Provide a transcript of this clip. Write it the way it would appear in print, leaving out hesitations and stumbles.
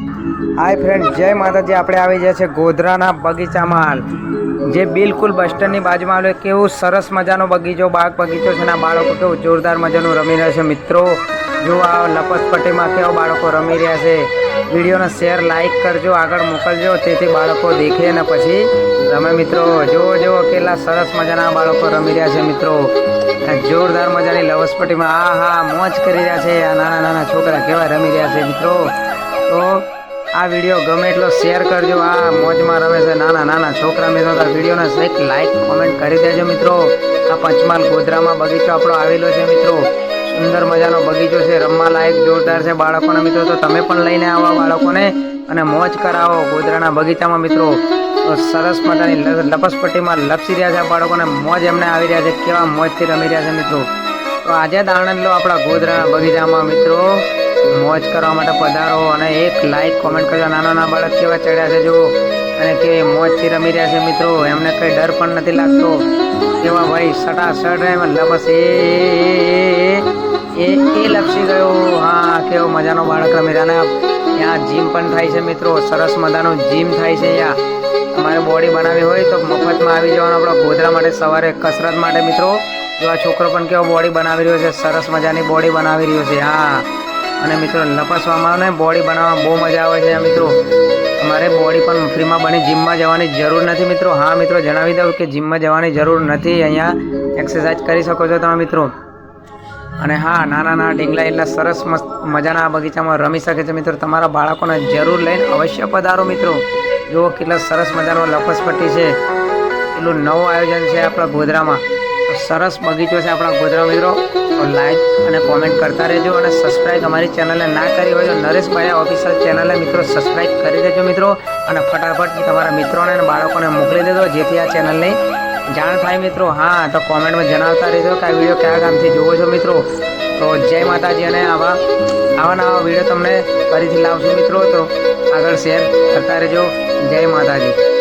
Hi friend, जय माताजी। આપણે આવી ગયા છે ગોધરાના બગીચામાં હાલ, જે બિલકુલ બસ સ્ટેન્ડની બાજુમાં આવેલો કેવું સરસ મજાનો બગીચો, બાગ બગીચો છે. ના બાળકો કેવું જોરદાર મજાનું રમી રહ્યા છે મિત્રો. જો આ લપસપટ્ટીમાં કેવા બાળકો રમી રહ્યા છે. વિડીયોને શેર લાઈક કરજો, આગળ મોકલજો, તેથી બાળકો દેખે ને પછી તમે મિત્રો જો કેટલા સરસ મજાના બાળકો રમી રહ્યા છે મિત્રો. જોરદાર મજાની લપસપટ્ટીમાં હા મોજ કરી રહ્યા છે. આ નાના નાના છોકરા કેવા રમી રહ્યા છે મિત્રો. તો આ વિડીયો ગમે એટલો શેર કરજો. આ મોજમાં રમે છે નાના નાના છોકરા મિત્રો. તો વિડીયોને એક લાઈક કોમેન્ટ કરી દેજો મિત્રો. આ પંચમહાલ ગોધરામાં બગીચો આપણો આવેલો છે મિત્રો. સુંદર મજાનો બગીચો છે, રમવા લાયક જોરદાર છે બાળકોને મિત્રો. તો તમે પણ લઈને આવો બાળકોને અને મોજ કરાવો ગોધરાના બગીચામાં મિત્રો. તો સરસ મજાની લપસપટ્ટીમાં લપસી રહ્યા છે બાળકોને, મોજ એમને આવી રહ્યા છે, કેવા મોજથી રમી રહ્યા છે મિત્રો. તો આજે જ આનંદ લો આપણા ગોધરાના બગીચામાં મિત્રો. મોજ કરવા માટે પધારો અને એક લાઈક કોમેન્ટ કરજો. નાના નાના બાળક કેવા ચડ્યા છે જો, અને કેવી મોજથી રમી રહ્યા છે મિત્રો. એમને કંઈ ડર પણ નથી લાગતો. કેવા ભાઈ સટાસટ એમાં લપસ એ લપસી ગયો. હા, કેવો મજાનો બાળક રમી રહ્યા. અને ત્યાં જીમ પણ થાય છે મિત્રો. સરસ મજાનું જીમ થાય છે અહીંયા. તમારે બોડી બનાવવી હોય તો મફતમાં આવી જવાનું આપણા ગોધરા માટે સવારે કસરત માટે મિત્રો. જો આ છોકરો પણ કેવો બોડી બનાવી રહ્યો છે, સરસ મજાની બોડી બનાવી રહ્યો છે. હા, અને મિત્રો લપસવામાં ને બોડી બનાવવામાં બહુ મજા આવે છે મિત્રો. તમારે બોડી પણ ફ્રીમાં બની, જીમમાં જવાની જરૂર નથી મિત્રો. હા મિત્રો, જણાવી દઉં કે જીમમાં જવાની જરૂર નથી. અહીંયા એક્સરસાઇઝ કરી શકો છો તમે મિત્રો. અને હા, નાના નાના ઢીંગલા એટલા સરસ મસ્ત મજાના બગીચામાં રમી શકે છે મિત્રો. તમારા બાળકોને જરૂર લઈને અવશ્ય પધારો મિત્રો. જુઓ કેટલા સરસ મજાનો લપસપટ્ટી છે. એટલું નવું આયોજન છે આપણા ગોધરામાં. સરસ બગીચો છે આપણા ગોધરા મિત્રો. તો લાઈક અને કોમેન્ટ કરતા રહેજો. અને સબસ્ક્રાઈબ અમારી ચેનલને ના કરી હોય તો નરેશભાઈ ઓફિશિયલ ચેનલને મિત્રો સબસ્ક્રાઈબ કરી દેજો મિત્રો. અને ફટાફટ તમારા મિત્રોને અને બાળકોને મોકલી દેજો, જેથી આ ચેનલની જાણ થાય મિત્રો. હા, તો કોમેન્ટમાં જણાવતા રહેજો કે આ વિડીયો કયા ગામથી જોવો છો મિત્રો. તો જય માતાજી. અને આવા નવા વિડીયો તમને ફરીથી લાવશું મિત્રો. તો આગળ શેર કરતા રહેજો. જય માતાજી.